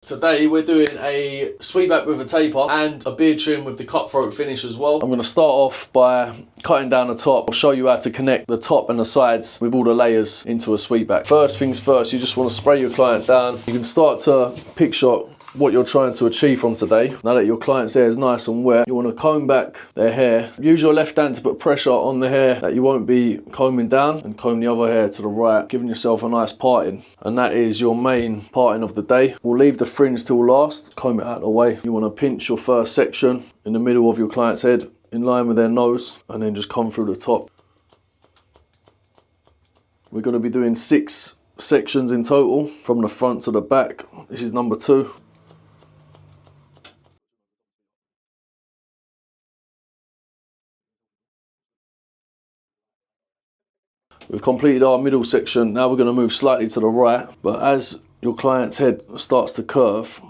Today we're doing a sweepback with a taper and a beard trim with the cutthroat finish as well. I'm going to start off by cutting down the top. I'll show you how to connect the top and the sides with all the layers into a sweepback. First things first, you just want to spray your client down. You can start to picture what you're trying to achieve from today. Now that your client's hair is nice and wet, you want to comb back their hair. Use your left hand to put pressure on the hair that you won't be combing down, and comb the other hair to the right, giving yourself a nice parting. And that is your main parting of the day. We'll leave the fringe till last, comb it out of the way. You want to pinch your first section in the middle of your client's head, in line with their nose, and then just come through the top. We're going to be doing 6 sections in total, from the front to the back. This is number 2. We've completed our middle section. Now we're going to move slightly to the right, but as your client's head starts to curve,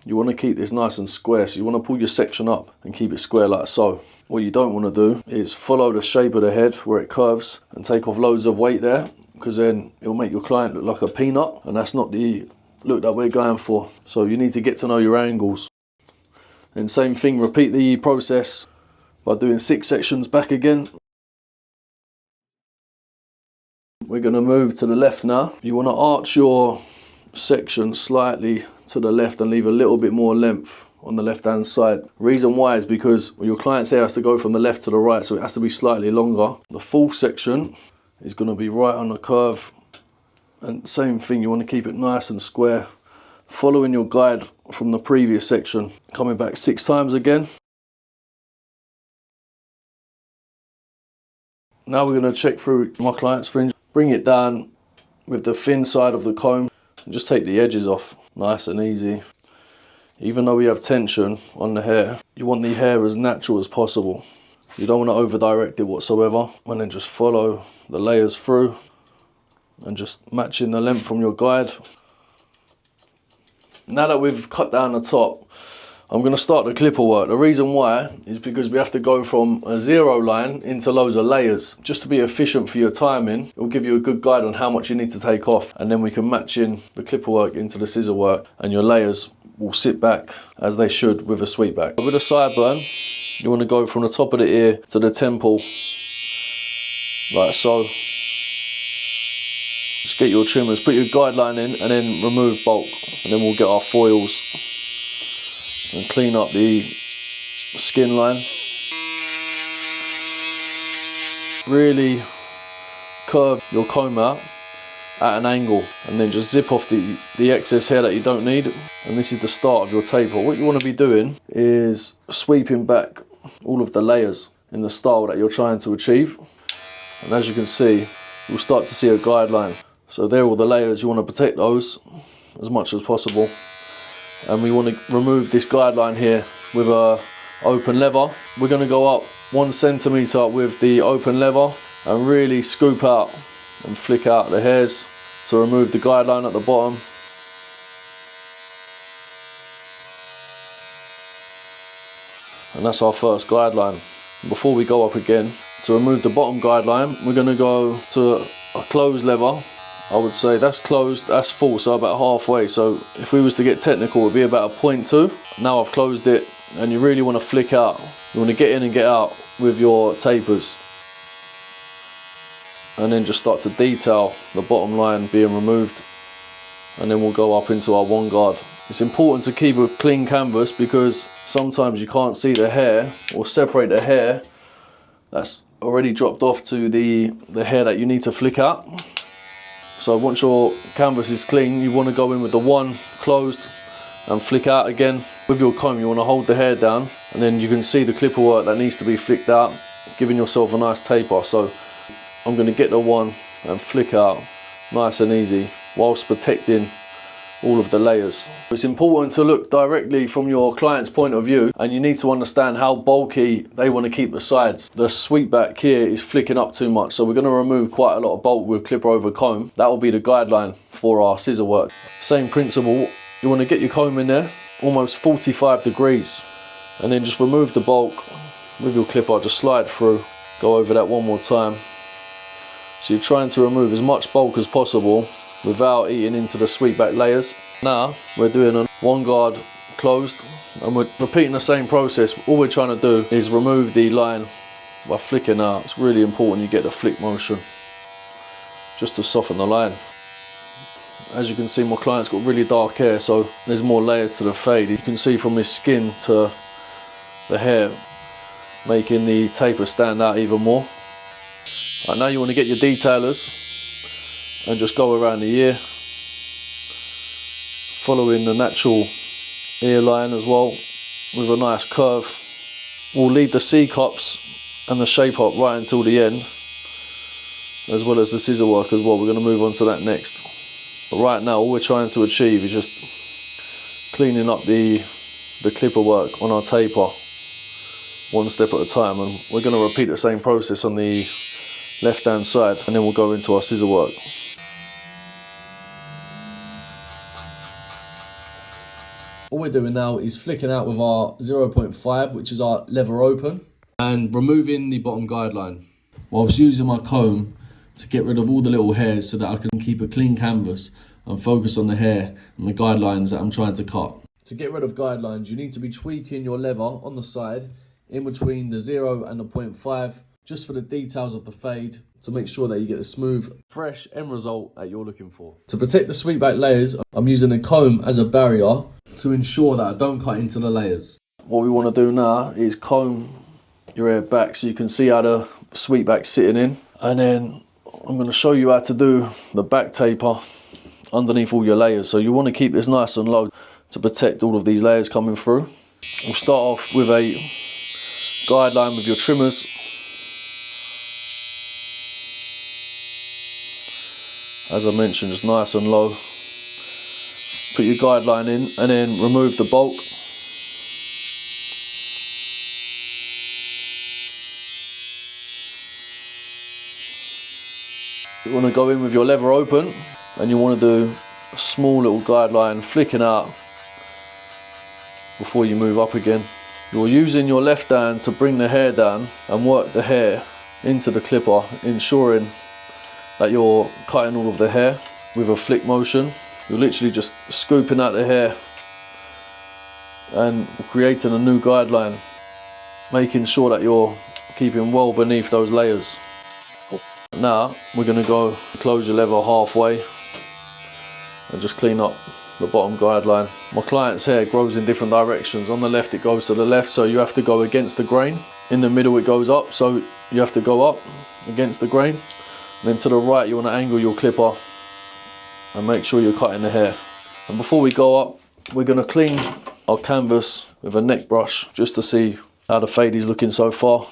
you want to keep this nice and square. So you want to pull your section up and keep it square like so. What you don't want to do is follow the shape of the head where it curves and take off loads of weight there, because then it'll make your client look like a peanut, and that's not the look that we're going for. So you need to get to know your angles. And same thing, repeat the process by doing 6 sections back again. We're going to move to the left now. You want to arch your section slightly to the left and leave a little bit more length on the left hand side. Reason why is because your client's hair has to go from the left to the right, so it has to be slightly longer. The 4th section is going to be right on the curve, and same thing, you want to keep it nice and square, following your guide from the previous section. Coming back 6 times again. Now we're going to check through my client's fringe. Bring it down with the thin side of the comb and just take the edges off, nice and easy. Even though we have tension on the hair, you want the hair as natural as possible. You don't want to over direct it whatsoever, and then just follow the layers through and just matching the length from your guide. Now that we've cut down the top, I'm going to start the clipper work. The reason why is because we have to go from a 0 line into loads of layers. Just to be efficient for your timing, it will give you a good guide on how much you need to take off, and then we can match in the clipper work into the scissor work, and your layers will sit back as they should with a sweepback. With a sideburn, you want to go from the top of the ear to the temple, like so. Just get your trimmers, put your guideline in, and then remove bulk, and then we'll get our foils and clean up the skin line. Really curve your comb out at an angle, and then just zip off the excess hair that you don't need. And this is the start of your taper. What you want to be doing is sweeping back all of the layers in the style that you're trying to achieve. And as you can see, you'll start to see a guideline. So there are all the layers. You want to protect those as much as possible. And we want to remove this guideline here with a open lever. We're going to go up 1 centimeter with the open lever and really scoop out and flick out the hairs to remove the guideline at the bottom. And that's our first guideline. Before we go up again, to remove the bottom guideline, we're going to go to a closed lever. I would say that's closed, that's full, so about halfway. So if we was to get technical, it would be about a 0.2. Now I've closed it, and you really want to flick out. You want to get in and get out with your tapers. And then just start to detail the bottom line being removed. And then we'll go up into our 1 guard. It's important to keep a clean canvas, because sometimes you can't see the hair or separate the hair that's already dropped off to the hair that you need to flick out. So once your canvas is clean, you want to go in with the 1 closed and flick out again. With your comb, you want to hold the hair down, and then you can see the clipper work that needs to be flicked out, giving yourself a nice taper. So I'm going to get the 1 and flick out nice and easy whilst protecting all of the layers. It's important to look directly from your client's point of view, and you need to understand how bulky they want to keep the sides. The sweepback here is flicking up too much, so we're going to remove quite a lot of bulk with clipper over comb. That will be the guideline for our scissor work. Same principle, you want to get your comb in there almost 45 degrees, and then just remove the bulk with your clipper. Just slide through, go over that 1 more time. So you're trying to remove as much bulk as possible without eating into the sweepback layers. Now we're doing a one guard closed, and we're repeating the same process. All we're trying to do is remove the line by flicking out. It's really important you get the flick motion just to soften the line. As you can see, my client's got really dark hair, so there's more layers to the fade. You can see from his skin to the hair, making the taper stand out even more. Right, now you want to get your detailers and just go around the ear, following the natural ear line as well with a nice curve. We'll leave the C-cups and the shape up right until the end, as well as the scissor work as well. We're going to move on to that next. But right now all we're trying to achieve is just cleaning up the clipper work on our taper one step at a time, and we're going to repeat the same process on the left hand side, and then we'll go into our scissor work. All we're doing now is flicking out with our 0.5, which is our lever open, and removing the bottom guideline, whilst using my comb to get rid of all the little hairs so that I can keep a clean canvas and focus on the hair and the guidelines that I'm trying to cut. To get rid of guidelines, you need to be tweaking your lever on the side in between the 0 and the 0.5, just for the details of the fade, to make sure that you get a smooth, fresh end result that you're looking for. To protect the sweepback layers, I'm using a comb as a barrier to ensure that I don't cut into the layers. What we want to do now is comb your hair back so you can see how the sweepback's sitting in, and then I'm going to show you how to do the back taper underneath all your layers. So you want to keep this nice and low to protect all of these layers coming through. We'll start off with a guideline with your trimmers. As I mentioned, just nice and low. Put your guideline in and then remove the bulk. You want to go in with your lever open, and you want to do a small little guideline flicking out before you move up again. You're using your left hand to bring the hair down and work the hair into the clipper, ensuring that you're cutting all of the hair with a flick motion. You're literally just scooping out the hair and creating a new guideline, making sure that you're keeping well beneath those layers. Now we're going to go close your lever halfway and just clean up the bottom guideline. My client's hair grows in different directions. On the left it goes to the left, so you have to go against the grain. In the middle it goes up, so you have to go up against the grain. And then to the right you want to angle your clipper and make sure you're cutting the hair. And before we go up, we're going to clean our canvas with a neck brush just to see how the fade is looking so far.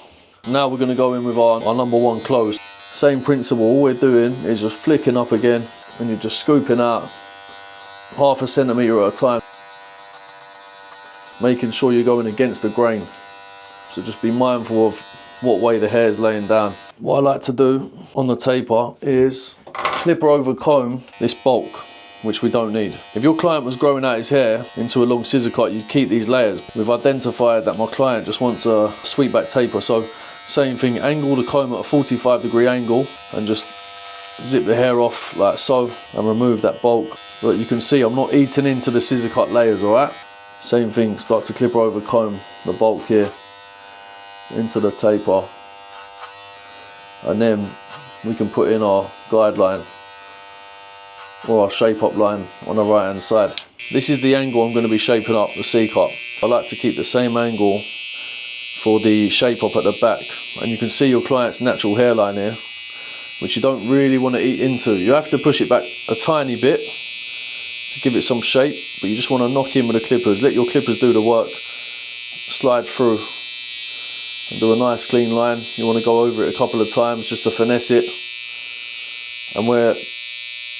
Now we're going to go in with our number one close. Same principle, all we're doing is just flicking up again, and you're just scooping out 1/2 centimetre at a time, making sure you're going against the grain. So just be mindful of what way the hair is laying down. What I like to do on the taper is clipper over comb this bulk, which we don't need. If your client was growing out his hair into a long scissor cut, you'd keep these layers. We've identified that my client just wants a sweepback taper, so same thing, angle the comb at a 45-degree angle and just zip the hair off like so and remove that bulk. But you can see I'm not eating into the scissor cut layers, alright? Same thing, start to clipper over comb the bulk here into the taper, and then we can put in our guideline or our shape up line on the right hand side. This is the angle I'm going to be shaping up the C-cut. I like to keep the same angle for the shape up at the back, and you can see your client's natural hairline here, which you don't really want to eat into. You have to push it back a tiny bit to give it some shape, but you just want to knock in with the clippers. Let your clippers do the work, slide through and do a nice clean line. You want to go over it a couple of times just to finesse it. And where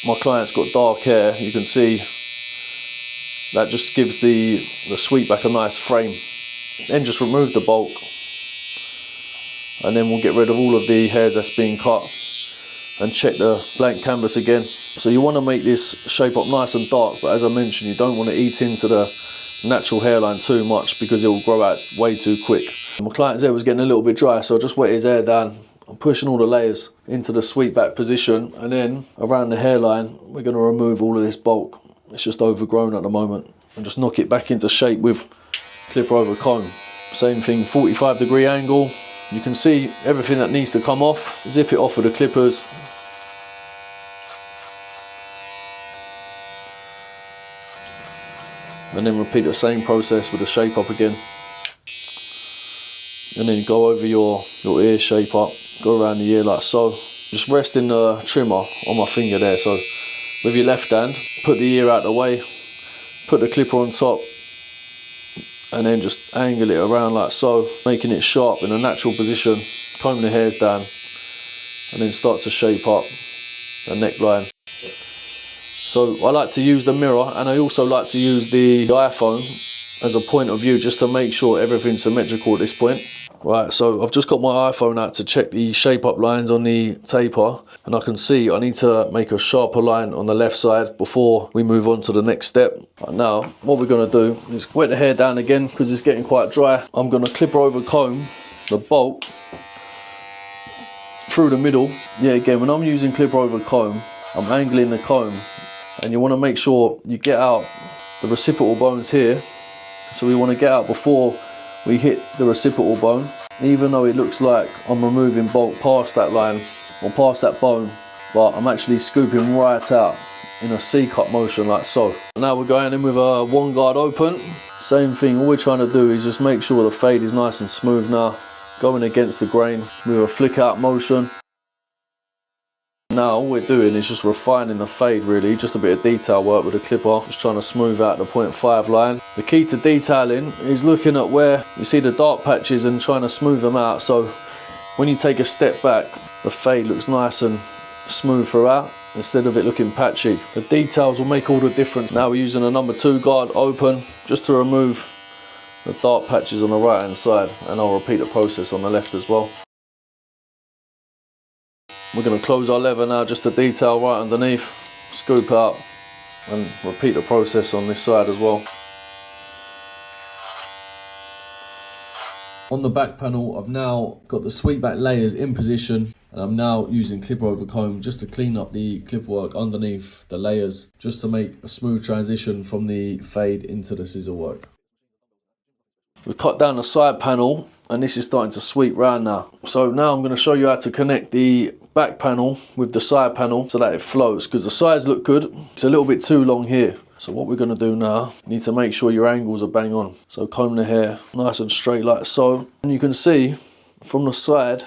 my client's got dark hair, you can see that just gives the sweepback a nice frame. Then just remove the bulk, and then we'll get rid of all of the hairs that's being cut and check the blank canvas again. So you want to make this shape up nice and dark, but as I mentioned, you don't want to eat into the natural hairline too much because it will grow out way too quick. My client's hair was getting a little bit dry, so I just wet his hair down. I'm pushing all the layers into the sweepback position, and then around the hairline we're going to remove all of this bulk it's just overgrown at the moment, and just knock it back into shape with clipper over comb. Same thing, 45-degree angle. You can see everything that needs to come off. Zip it off with the clippers. And then repeat the same process with the shape up again. And then go over your ear shape up, go around the ear like so. Just resting the trimmer on my finger there. So with your left hand, put the ear out the way, put the clipper on top, and then just angle it around like so, making it sharp in a natural position. Comb the hairs down, and then start to shape up the neckline. So I like to use the mirror, and I also like to use the iPhone as a point of view, just to make sure everything's symmetrical at this point. Right, so I've just got my iPhone out to check the shape up lines on the taper, and I can see I need to make a sharper line on the left side before we move on to the next step. Right, now what we're going to do is wet the hair down again because it's getting quite dry. I'm going to clipper over comb the bolt through the middle. Yeah, again, when I'm using clipper over comb, I'm angling the comb, and you want to make sure you get out the reciprocal bones here. So we want to get out before we hit the reciprocal bone, even though it looks like I'm removing bulk past that line or past that bone, but I'm actually scooping right out in a C-cut motion like so. Now we're going in with a one guard open. Same thing, all we're trying to do is just make sure the fade is nice and smooth now, going against the grain with a flick out motion. Now all we're doing is just refining the fade really, just a bit of detail work with the clipper, just trying to smooth out the 0.5 line. The key to detailing is looking at where you see the dark patches and trying to smooth them out, so when you take a step back, the fade looks nice and smooth throughout instead of it looking patchy. The details will make all the difference. Now we're using a number 2 guard open just to remove the dark patches on the right hand side, and I'll repeat the process on the left as well. We're going to close our lever now just to detail right underneath, scoop out, and repeat the process on this side as well. On the back panel, I've now got the Sweepback layers in position, and I'm now using clipper over comb just to clean up the clip work underneath the layers, just to make a smooth transition from the fade into the scissor work. We've cut down the side panel, and this is starting to sweep round now. So now I'm going to show you how to connect the back panel with the side panel so that it flows, because the sides look good. It's a little bit too long here. So what we're going to do now, you need to make sure your angles are bang on. So comb the hair nice and straight like so. And you can see from the side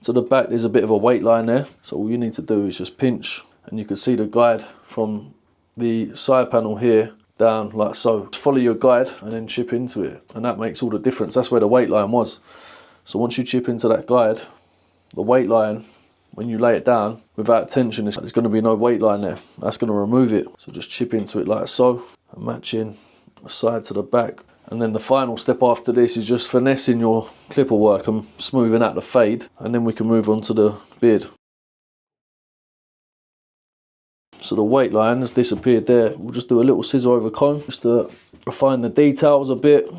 to the back there's a bit of a weight line there. So all you need to do is just pinch, and you can see the guide from the side panel here down like so. Just follow your guide and then chip into it, and that makes all the difference. That's where the weight line was. So once you chip into that guide, the weight line, when you lay it down without tension, there's going to be no weight line there. That's going to remove it. So just chip into it like so, and matching the side to the back. And then the final step after this is just finessing your clipper work and smoothing out the fade, and then we can move on to the beard. So the weight line has disappeared there. We'll just do a little scissor over comb just to refine the details a bit.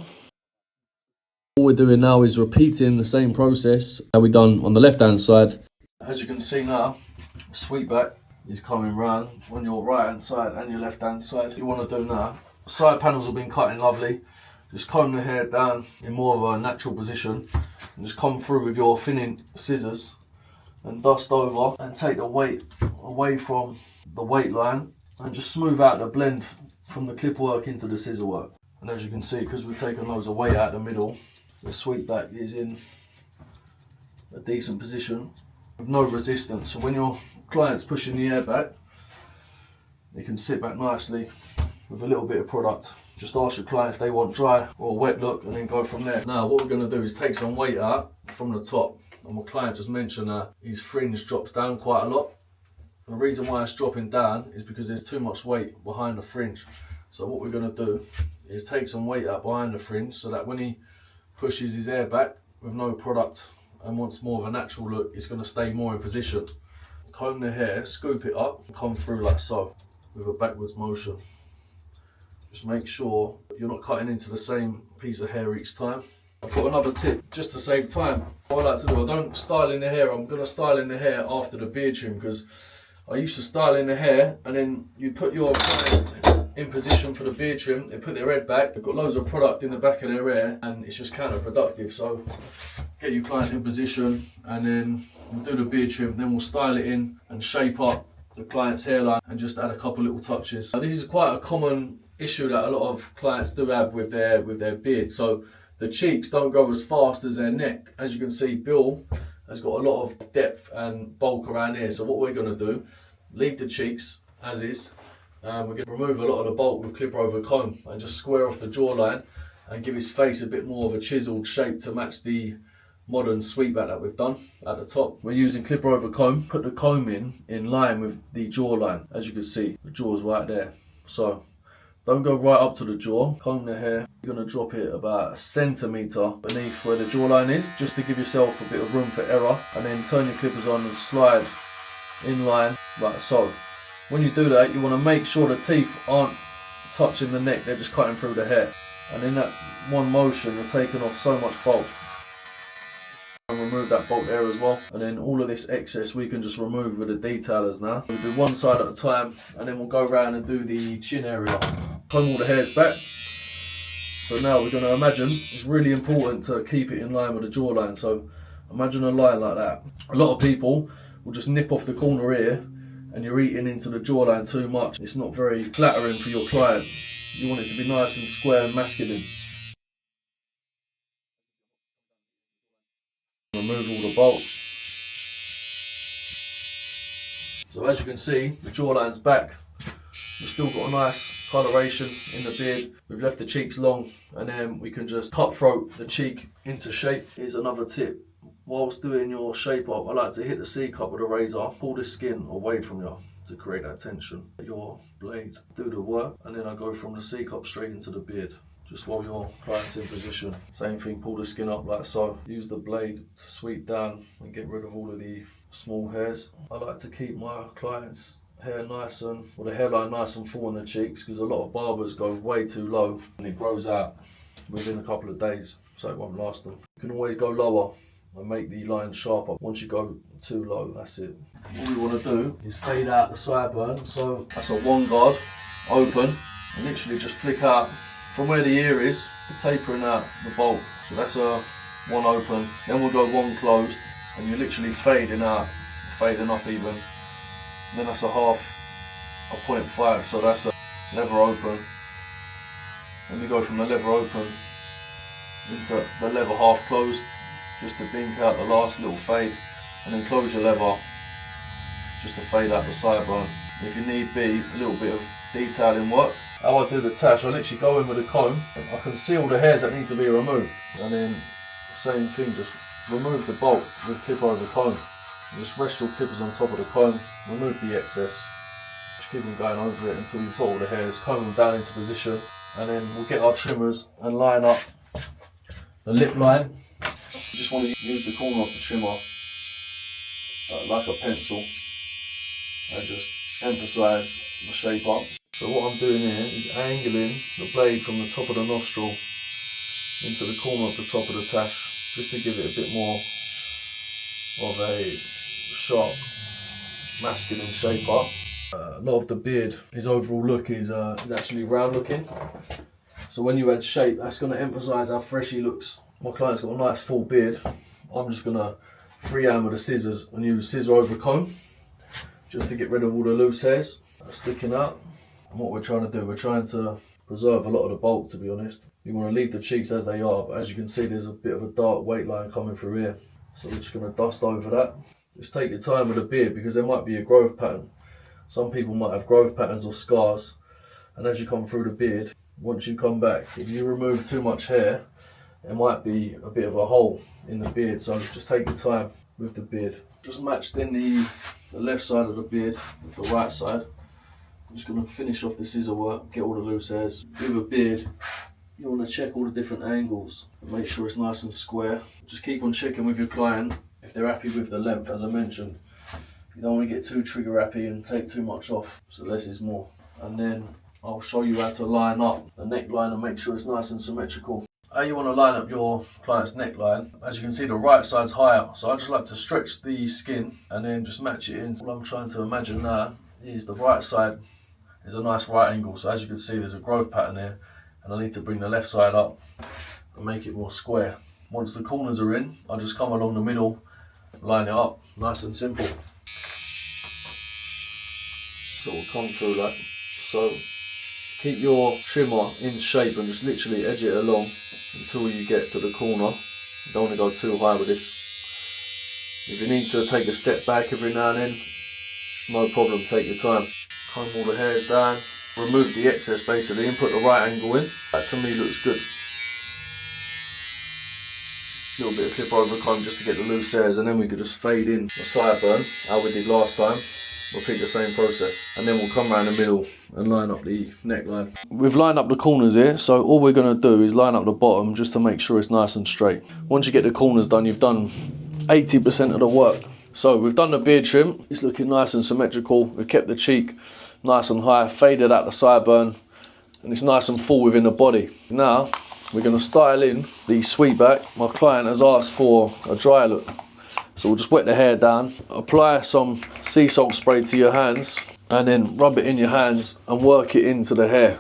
All we're doing now is repeating the same process that we've done on the left hand side. As you can see now, Sweepback is coming round on your right hand side and your left hand side. What you want to do now, the side panels have been cutting lovely. Just comb the hair down in more of a natural position, and just come through with your thinning scissors and dust over, and take the weight away from the weight line and just smooth out the blend from the clip work into the scissor work. And as you can see, because we've taken loads of weight out the middle, the Sweepback is in a decent position with no resistance. So when your client's pushing the hair back, it can sit back nicely with a little bit of product. Just ask your client if they want dry or wet look, and then go from there. Now what we're going to do is take some weight out from the top. And my client just mentioned that his fringe drops down quite a lot. The reason why it's dropping down is because there's too much weight behind the fringe. So what we're going to do is take some weight out behind the fringe, so that when he pushes his hair back with no product and wants more of a natural look, it's going to stay more in position. Comb the hair, scoop it up, and come through like so with a backwards motion. Just make sure you're not cutting into the same piece of hair each time. I've got another tip just to save time. What I like to do, I don't style in the hair. I'm going to style in the hair after the beard trim, because I used to style in the hair and then you put your client in position for the beard trim, they put their head back, they've got loads of product in the back of their hair, and it's just counterproductive. So get your client in position, and then we'll do the beard trim, then we'll style it in and shape up the client's hairline and just add a couple little touches. Now, this is quite a common issue that a lot of clients do have with their beard. So the cheeks don't go as fast as their neck. As you can see, Bill has got a lot of depth and bulk around here. So what we're going to do, leave the cheeks as is. We're going to remove a lot of the bulk with clipper over comb and just square off the jawline and give his face a bit more of a chiseled shape to match the modern sweepback that we've done at the top. We're using clipper over comb. Put the comb in line with the jawline. As you can see, the jaw's right there. So don't go right up to the jaw. Comb the hair. You're going to drop it about 1 centimetre beneath where the jawline is, just to give yourself a bit of room for error. And then turn your clippers on and slide in line like so. When you do that, you want to make sure the teeth aren't touching the neck, they're just cutting through the hair. And in that one motion, you're taking off so much bulk. And remove that bulk there as well. And then all of this excess we can just remove with the detailers now. We'll do one side at a time, and then we'll go around and do the chin area. Comb all the hairs back. So now we're going to imagine, it's really important to keep it in line with the jawline. So imagine a line like that. A lot of people will just nip off the corner here, and you're eating into the jawline too much. It's not very flattering for your client. You want it to be nice and square and masculine. Remove all the bulk. So as you can see, the jawline's back. We've still got a nice coloration in the beard. We've left the cheeks long, and then we can just cut throat the cheek into shape. Here's another tip. Whilst doing your shape up, I like to hit the C cup with a razor, pull the skin away from you to create that tension. Your blade do the work, and then I go from the C cup straight into the beard, just while your client's in position. Same thing, pull the skin up like so. Use the blade to sweep down and get rid of all of the small hairs. I like to keep my clients' hair nice and, or the hairline nice and full on the cheeks, because a lot of barbers go way too low and it grows out within a couple of days, so it won't last them. You can always go lower and make the line sharper. Once you go too low, that's it. All we want to do is fade out the sideburn. So that's a 1 guard open, and literally just flick out from where the ear is, tapering out the bulk. So that's a 1 open. Then we'll go 1 closed, and you're literally fading out, fading up even. And then that's a 0.5, so that's a lever open. Then we go from the lever open into the lever half closed, just to bink out the last little fade, and then close your lever just to fade out the sideburn. If you need be, a little bit of detailing work. How I do the tash, I literally go in with a comb. I conceal the hairs that need to be removed, and then same thing, just remove the bulk with clipper over comb. Just rest your clippers on top of the comb, remove the excess, just keep them going over it until you've got all the hairs, comb them down into position, and then we'll get our trimmers and line up the lip line. You just want to use the corner of the trimmer like a pencil and just emphasise the shape up. So what I'm doing here is angling the blade from the top of the nostril into the corner of the top of the tash, just to give it a bit more of a sharp masculine shape up. A lot of the beard, his overall look is actually round looking. So when you add shape, that's going to emphasise how fresh he looks. My client's got a nice full beard. I'm just going to freehand with the scissors and use scissor over comb just to get rid of all the loose hairs that are sticking out. And what we're trying to do, we're trying to preserve a lot of the bulk, to be honest. You want to leave the cheeks as they are, but as you can see, there's a bit of a dark weight line coming through here. So we're just going to dust over that. Just take your time with the beard, because there might be a growth pattern. Some people might have growth patterns or scars, and as you come through the beard, once you come back, if you remove too much hair, there might be a bit of a hole in the beard. So just take your time with the beard. Just match then the left side of the beard with the right side. I'm just going to finish off the scissor work, get all the loose hairs. With a beard, you want to check all the different angles and make sure it's nice and square. Just keep on checking with your client if they're happy with the length, as I mentioned. You don't want to get too trigger happy and take too much off, so less is more. And then I'll show you how to line up the neckline and make sure it's nice and symmetrical. How you want to line up your client's neckline, as you can see, the right side's higher, so I just like to stretch the skin and then just match it in. What I'm trying to imagine now is the right side is a nice right angle. So as you can see, there's a growth pattern here, and I need to bring the left side up and make it more square. Once the corners are in, I just come along the middle, line it up, nice and simple. So we'll come through that. So keep your trimmer in shape and just literally edge it along until you get to the corner. You don't want to go too high with this. If you need to take a step back every now and then, no problem, take your time. Comb all the hairs down, remove the excess basically and put the right angle in. That to me looks good. A little bit of clip over comb just to get the loose hairs, and then we could just fade in the sideburn, how we did last time. Repeat the same process, and then we'll come around the middle and line up the neckline. We've lined up the corners here, so all we're going to do is line up the bottom just to make sure it's nice and straight. Once you get the corners done, you've done 80% of the work. So we've done the beard trim, it's looking nice and symmetrical. We've kept the cheek nice and high, faded out the sideburn, and it's nice and full within the body. Now we're going to style in the sweepback. My client has asked for a dry look, so we'll just wet the hair down, apply some sea salt spray to your hands, and then rub it in your hands and work it into the hair.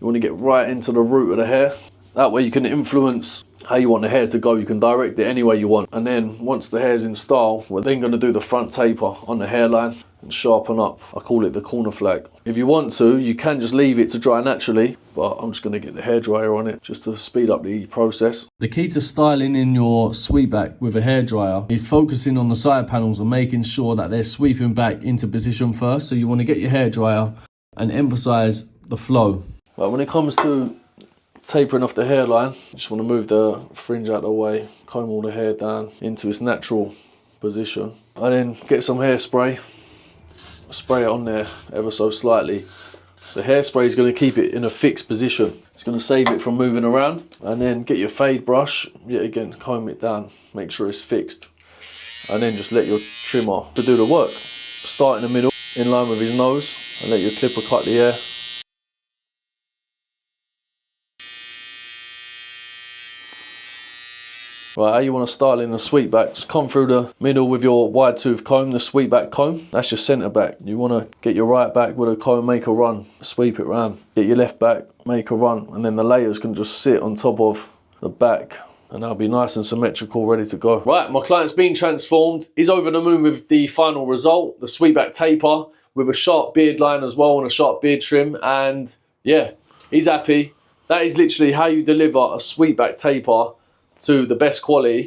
You want to get right into the root of the hair. That way you can influence how you want the hair to go. You can direct it any way you want. And then once the hair's in style, we're then going to do the front taper on the hairline and sharpen up. I call it the corner flag. If you want to, you can just leave it to dry naturally, but I'm just going to get the hairdryer on it just to speed up the process. The key to styling in your sweepback with a hairdryer is focusing on the side panels and making sure that they're sweeping back into position first. So you want to get your hairdryer and emphasize the flow. But when it comes to tapering off the hairline, you just want to move the fringe out of the way, comb all the hair down into its natural position, and then get some hairspray, spray it on there ever so slightly. The hairspray is going to keep it in a fixed position. It's going to save it from moving around. And then get your fade brush, yet again comb it down, make sure it's fixed, and then just let your trimmer to do the work. Start in the middle, in line with his nose, and let your clipper cut the hair. Right, how you want to style in the sweepback, just come through the middle with your wide tooth comb, the sweepback comb. That's your centre back. You want to get your right back with a comb, make a run, sweep it round. Get your left back, make a run, and then the layers can just sit on top of the back, and that'll be nice and symmetrical, ready to go. Right, my client's been transformed. He's over the moon with the final result, the sweepback taper, with a sharp beard line as well and a sharp beard trim, and yeah, he's happy. That is literally how you deliver a sweepback taper to the best quality.